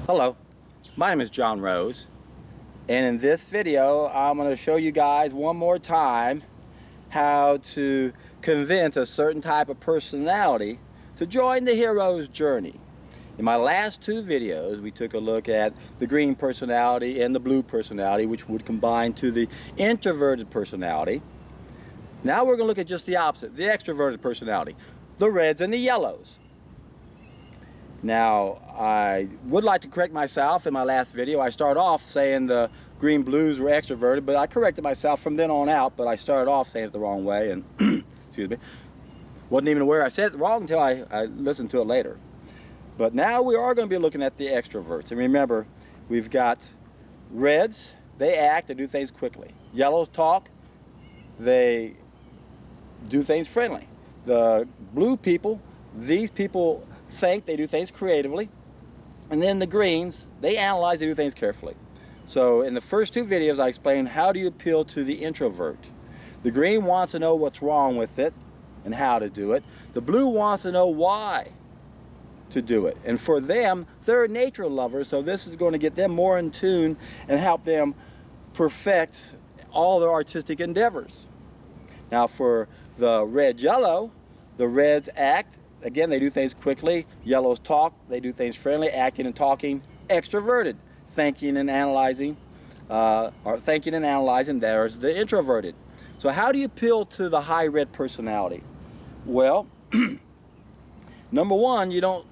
Hello, my name is John Rose, and in this video I'm going to show you guys one more time how to convince a certain type of personality to join the hero's journey. In my last two videos we took a look at the green personality and the blue personality, which would combine to the introverted personality. Now we're going to look at just the opposite, the extroverted personality, the reds and the yellows. Now, I would like to correct myself. In my last video, I started off saying the green blues were extroverted, but I corrected myself from then on out, but I started off saying it the wrong way, and, excuse me, wasn't even aware I said it wrong until I listened to it later. But now we are going to be looking at the extroverts. And remember, we've got reds, they act, they do things quickly. Yellows talk, they do things friendly. The blue people, these people think, they do things creatively. And then the greens, they analyze, they do things carefully. So in the first two videos I explained how do you appeal to the introvert. The green wants to know what's wrong with it and how to do it. The blue wants to know why to do it. And for them, they're nature lovers, so this is going to get them more in tune and help them perfect all their artistic endeavors. Now for the red-yellow, the reds act. Again, they do things quickly. Yellows talk, they do things friendly, acting and talking, extroverted. Thinking and analyzing, there's the introverted. So how do you appeal to the high red personality? Well, number one, you don't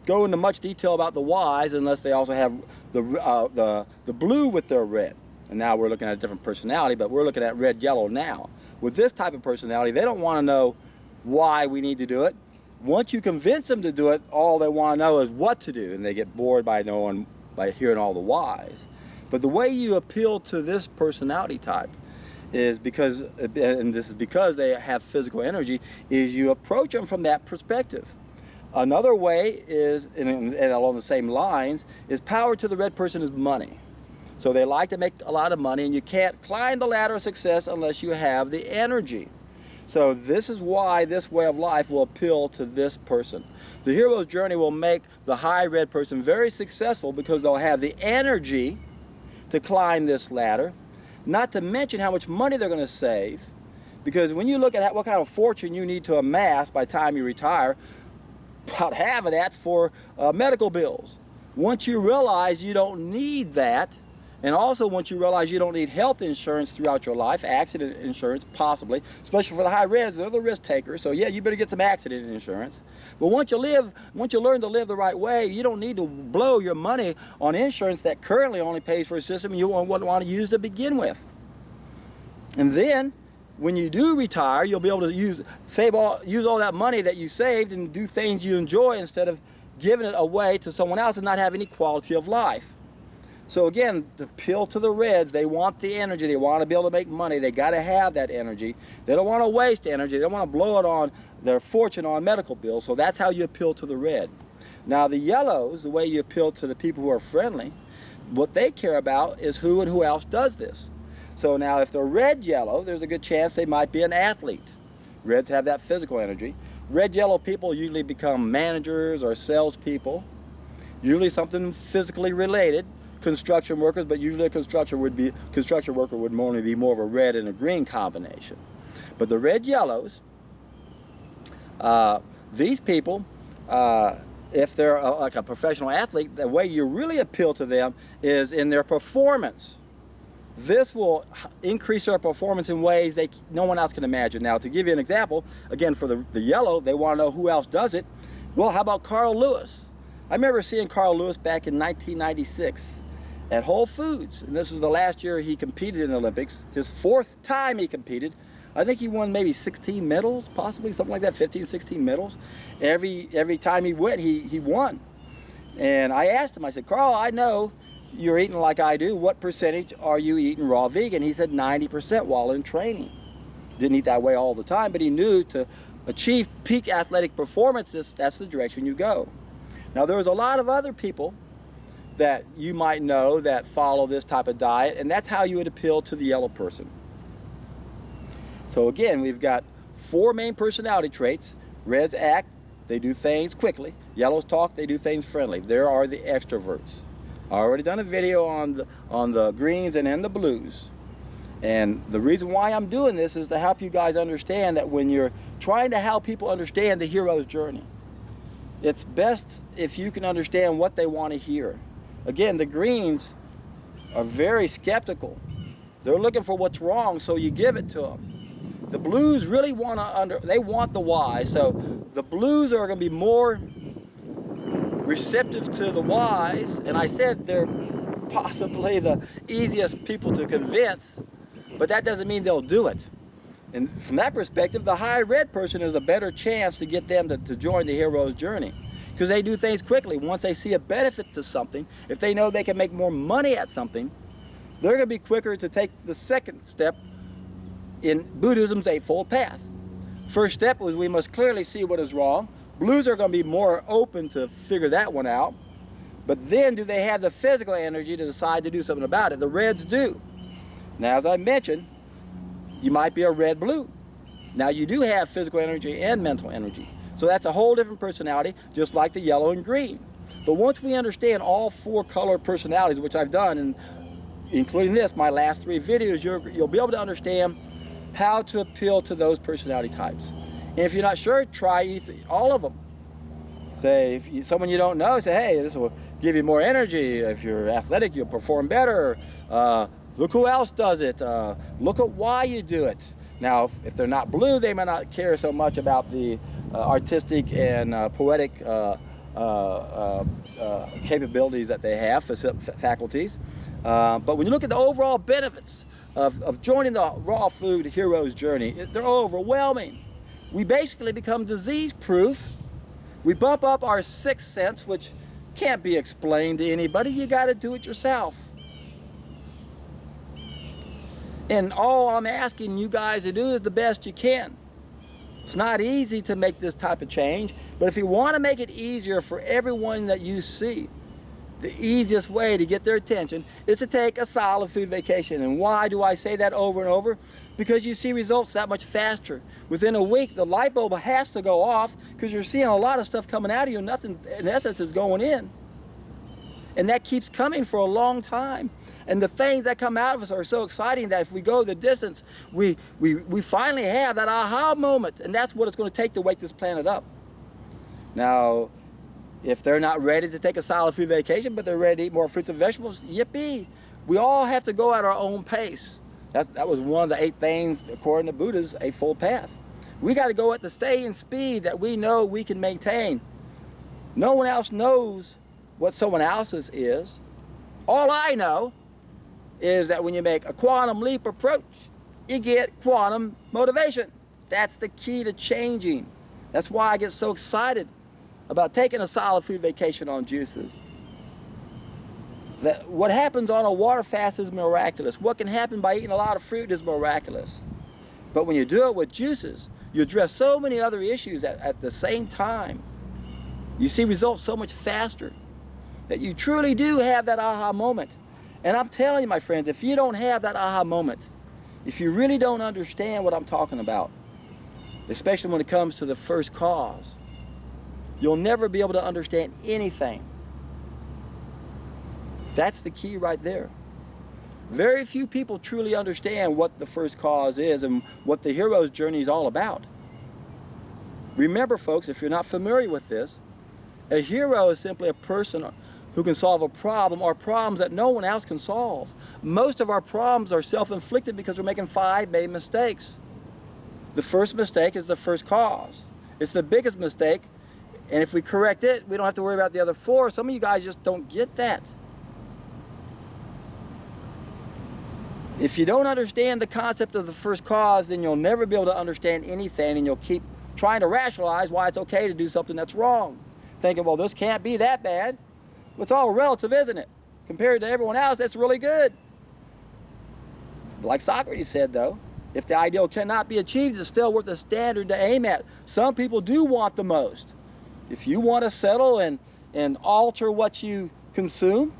go into much detail about the whys unless they also have the blue with their red. And now we're looking at a different personality, but we're looking at red-yellow now. With this type of personality, they don't want to know why we need to do it. Once you convince them to do it, all they want to know is what to do, and they get bored by hearing all the whys. But the way you appeal to this personality type is because, and this is because they have physical energy, is you approach them from that perspective. Another way is, and along the same lines, is power to the red person is money. So they like to make a lot of money, and you can't climb the ladder of success unless you have the energy. So this is why this way of life will appeal to this person. The hero's journey will make the high red person very successful because they'll have the energy to climb this ladder, not to mention how much money they're going to save. Because when you look at what kind of fortune you need to amass by the time you retire, about half of that's for medical bills. Once you realize you don't need that, and also once you realize you don't need health insurance throughout your life, accident insurance possibly, especially for the high reds, they're the risk takers, so yeah, you better get some accident insurance. But once you learn to live the right way, you don't need to blow your money on insurance that currently only pays for a system you wouldn't want to use to begin with. And then, when you do retire, you'll be able to use all that money that you saved and do things you enjoy instead of giving it away to someone else and not have any quality of life. So again, the appeal to the reds, they want the energy, they want to be able to make money, they got to have that energy. They don't want to waste energy, they don't want to blow it on their fortune on medical bills, so that's how you appeal to the red. Now the yellows, the way you appeal to the people who are friendly, what they care about is who and who else does this. So now if they're red-yellow, there's a good chance they might be an athlete. Reds have that physical energy. Red-yellow people usually become managers or salespeople, usually something physically related. Construction workers, but usually a construction worker would only be more of a red and a green combination. But the red-yellows, these people, if they're like a professional athlete, the way you really appeal to them is in their performance. This will increase their performance in ways no one else can imagine. Now, to give you an example, again, for the yellow, they want to know who else does it. Well, how about Carl Lewis? I remember seeing Carl Lewis back in 1996 at Whole Foods, and this was the last year he competed in the Olympics. His fourth time he competed. I think he won maybe 16 medals, possibly, something like that, 15, 16 medals. Every time he went, he won. And I asked him, I said, Carl, I know you're eating like I do. What percentage are you eating raw vegan? He said 90% while in training. Didn't eat that way all the time, but he knew to achieve peak athletic performance, that's the direction you go. Now, there was a lot of other people that you might know that follow this type of diet, and that's how you would appeal to the yellow person. So again, we've got four main personality traits. Reds act, they do things quickly. Yellows talk, they do things friendly. There are the extroverts. I already done a video on the greens and then the blues. And the reason why I'm doing this is to help you guys understand that when you're trying to help people understand the hero's journey, it's best if you can understand what they want to hear. Again, the greens are very skeptical. They're looking for what's wrong, so you give it to them. The blues really want they want the why, so the blues are going to be more receptive to the whys, and I said they're possibly the easiest people to convince, but that doesn't mean they'll do it. And from that perspective, the high red person is a better chance to get them to join the hero's journey, because they do things quickly. Once they see a benefit to something, if they know they can make more money at something, they're going to be quicker to take the second step in Buddhism's Eightfold Path. First step was we must clearly see what is wrong. Blues are going to be more open to figure that one out. But then do they have the physical energy to decide to do something about it? The reds do. Now, as I mentioned, you might be a red-blue. Now, you do have physical energy and mental energy. So that's a whole different personality, just like the yellow and green. But once we understand all four color personalities, which I've done, and including this, my last 3 videos, you'll be able to understand how to appeal to those personality types. And if you're not sure, try all of them. Say, if someone you don't know, say, hey, this will give you more energy. If you're athletic, you'll perform better. Look who else does it. Look at why you do it. Now, if they're not blue, they may not care so much about the artistic and poetic capabilities that they have, faculties. But when you look at the overall benefits of joining the raw food hero's journey, they're overwhelming. We basically become disease-proof. We bump up our sixth sense, which can't be explained to anybody. You got to do it yourself. And all I'm asking you guys to do is the best you can. It's not easy to make this type of change, but if you want to make it easier for everyone that you see, the easiest way to get their attention is to take a solid food vacation. And why do I say that over and over? Because you see results that much faster. Within a week, the light bulb has to go off because you're seeing a lot of stuff coming out of you. Nothing, in essence, is going in. And that keeps coming for a long time. And the things that come out of us are so exciting that if we go the distance, we finally have that aha moment. And that's what it's going to take to wake this planet up. Now, if they're not ready to take a solid food vacation, but they're ready to eat more fruits and vegetables, yippee. We all have to go at our own pace. That was one of the 8 things, according to Buddha's Eightfold Path. We got to go at the staying speed that we know we can maintain. No one else knows what someone else's is. All I know is that when you make a quantum leap approach, you get quantum motivation. That's the key to changing. That's why I get so excited about taking a solid food vacation on juices. What happens on a water fast is miraculous. What can happen by eating a lot of fruit is miraculous. But when you do it with juices, you address so many other issues at the same time. You see results so much faster that you truly do have that aha moment. And I'm telling you, my friends, if you don't have that aha moment, if you really don't understand what I'm talking about, especially when it comes to the first cause, you'll never be able to understand anything. That's the key right there. Very few people truly understand what the first cause is and what the hero's journey is all about. Remember, folks, if you're not familiar with this, a hero is simply a person who can solve a problem or problems that no one else can solve. Most of our problems are self-inflicted because we're making 5 main mistakes. The first mistake is the first cause. It's the biggest mistake. And if we correct it, we don't have to worry about the other 4. Some of you guys just don't get that. If you don't understand the concept of the first cause, then you'll never be able to understand anything, and you'll keep trying to rationalize why it's okay to do something that's wrong. Thinking, well, this can't be that bad. Well, it's all relative, isn't it? Compared to everyone else, that's really good. Like Socrates said, though, if the ideal cannot be achieved, it's still worth a standard to aim at. Some people do want the most. If you want to settle and alter what you consume,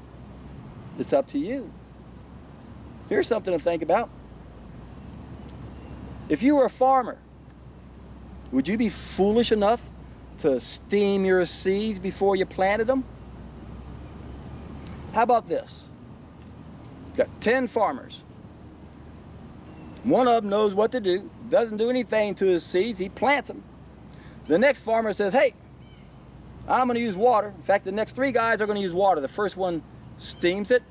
it's up to you. Here's something to think about. If you were a farmer, would you be foolish enough to steam your seeds before you planted them? How about this? Got 10 farmers. One of them knows what to do, doesn't do anything to his seeds, he plants them. The next farmer says, hey, I'm going to use water. In fact, the next 3 guys are going to use water. The first one steams it.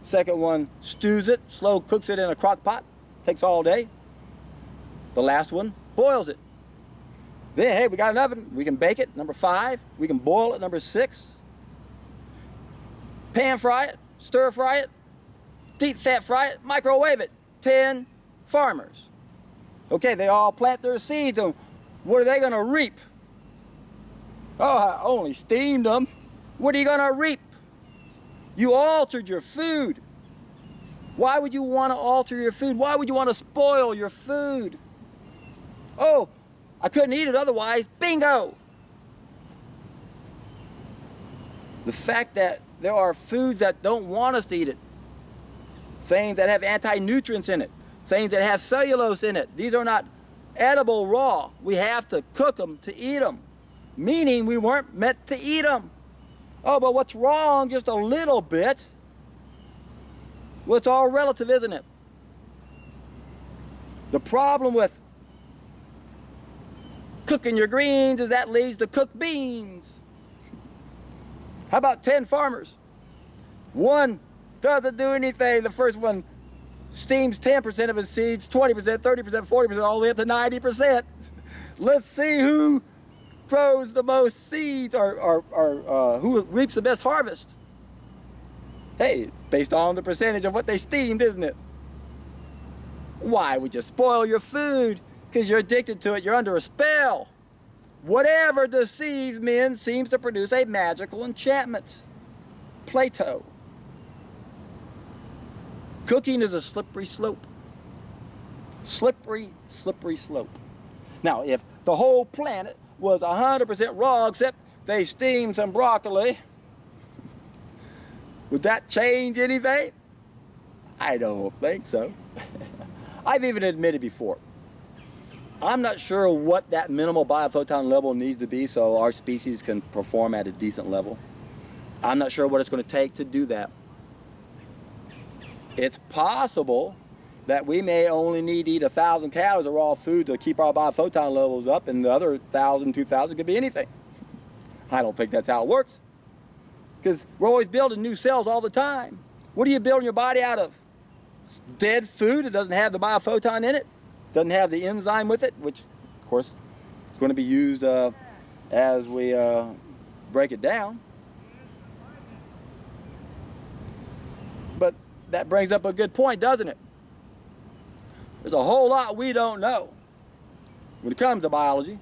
Second one stews it, slow cooks it in a crock pot. Takes all day. The last one boils it. Then, hey, we got an oven. We can bake it, number 5. We can boil it, number 6. Pan fry it, stir fry it, deep fat fry it, microwave it. 10 farmers. Okay, they all plant their seeds, and what are they going to reap? Oh, I only steamed them. What are you going to reap? You altered your food. Why would you want to alter your food? Why would you want to spoil your food? Oh, I couldn't eat it otherwise. Bingo! The fact that there are foods that don't want us to eat it. Things that have anti-nutrients in it. Things that have cellulose in it. These are not edible raw. We have to cook them to eat them. Meaning we weren't meant to eat them. Oh, but what's wrong just a little bit? Well, it's all relative, isn't it? The problem with cooking your greens is that leads to cooked beans. How about 10 farmers? One doesn't do anything. The first one steams 10% of his seeds, 20%, 30%, 40%, all the way up to 90%. Let's see who grows the most seeds or who reaps the best harvest. Hey, it's based on the percentage of what they steamed, isn't it? Why would you spoil your food? Because you're addicted to it, you're under a spell. Whatever deceives men seems to produce a magical enchantment. Plato. Cooking is a slippery slope. Slippery, slippery slope. Now, if the whole planet was 100% raw except they steamed some broccoli, would that change anything? I don't think so. I've even admitted before, I'm not sure what that minimal biophoton level needs to be so our species can perform at a decent level. I'm not sure what it's going to take to do that. It's possible that we may only need to eat 1,000 calories of raw food to keep our biophoton levels up, and the other 1,000, 2,000 could be anything. I don't think that's how it works. Because we're always building new cells all the time. What are you building your body out of? Dead food that doesn't have the biophoton in it, doesn't have the enzyme with it, which, of course, is going to be used as we break it down. But that brings up a good point, doesn't it? There's a whole lot we don't know when it comes to biology.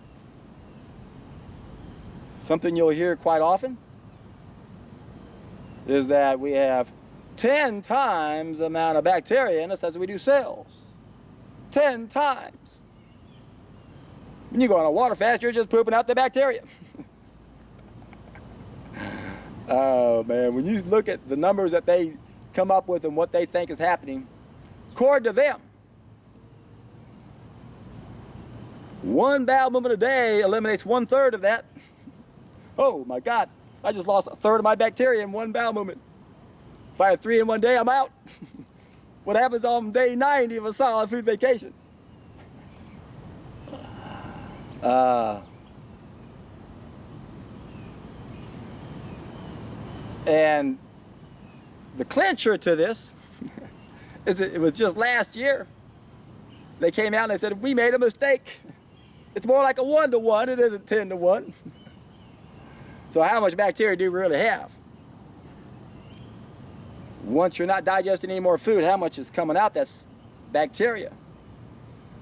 Something you'll hear quite often is that we have 10 times the amount of bacteria in us as we do cells. 10 times. When you go on a water fast, you're just pooping out the bacteria. Oh man, when you look at the numbers that they come up with and what they think is happening, according to them, 1 bowel movement a day eliminates 1/3 of that. Oh my God, I just lost 1/3 of my bacteria in 1 bowel movement. If I have 3 in one day, I'm out. What happens on day 90 of a solid food vacation? And the clincher to this is that it was just last year. They came out and they said, we made a mistake. It's more like a 1-to-1, it isn't 10-to-1. So how much bacteria do you really have? Once you're not digesting any more food, how much is coming out that's bacteria?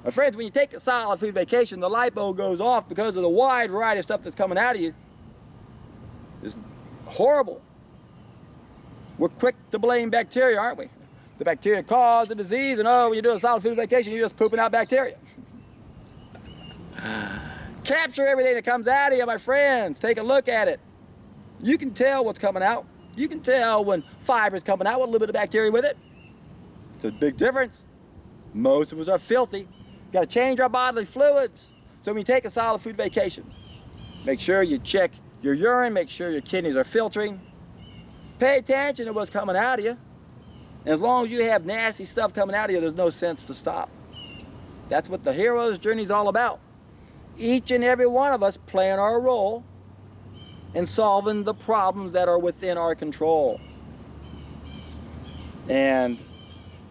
My friends, when you take a solid food vacation, the light bulb goes off because of the wide variety of stuff that's coming out of you. It's horrible. We're quick to blame bacteria, aren't we? The bacteria caused the disease, and oh, when you do a solid food vacation, you're just pooping out bacteria. Capture everything that comes out of you, my friends. Take a look at it. You can tell what's coming out. You can tell when fiber's coming out with a little bit of bacteria with it. It's a big difference. Most of us are filthy. Got to change our bodily fluids. So when you take a solid food vacation, Make sure you check your urine, make sure your kidneys are filtering. Pay attention to what's coming out of you. And as long as you have nasty stuff coming out of you, there's no sense to stop. That's what the hero's journey is all about. Each and every one of us playing our role in solving the problems that are within our control. And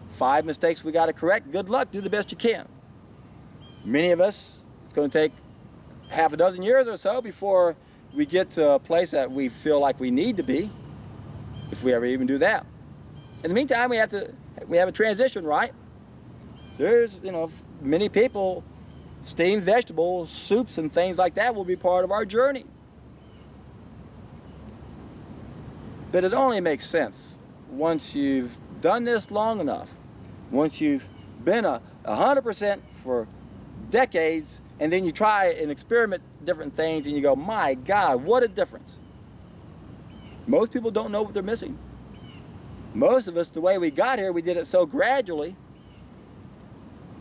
5 mistakes we got to correct. Good luck. Do the best you can. Many of us, it's going to take half a dozen years or so before we get to a place that we feel like we need to be, if we ever even do that. In the meantime, we have a transition, right? There's, many people, steamed vegetables, soups, and things like that will be part of our journey. But it only makes sense once you've done this long enough, once you've been 100% for decades, and then you try and experiment different things and you go, my God, what a difference. Most people don't know what they're missing. Most of us, the way we got here, we did it so gradually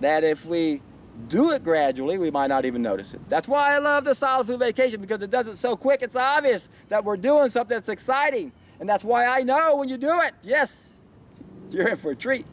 that if we do it gradually, we might not even notice it. That's why I love the solid food vacation, because it does it so quick. It's obvious that we're doing something that's exciting. And that's why I know when you do it, yes, you're in for a treat.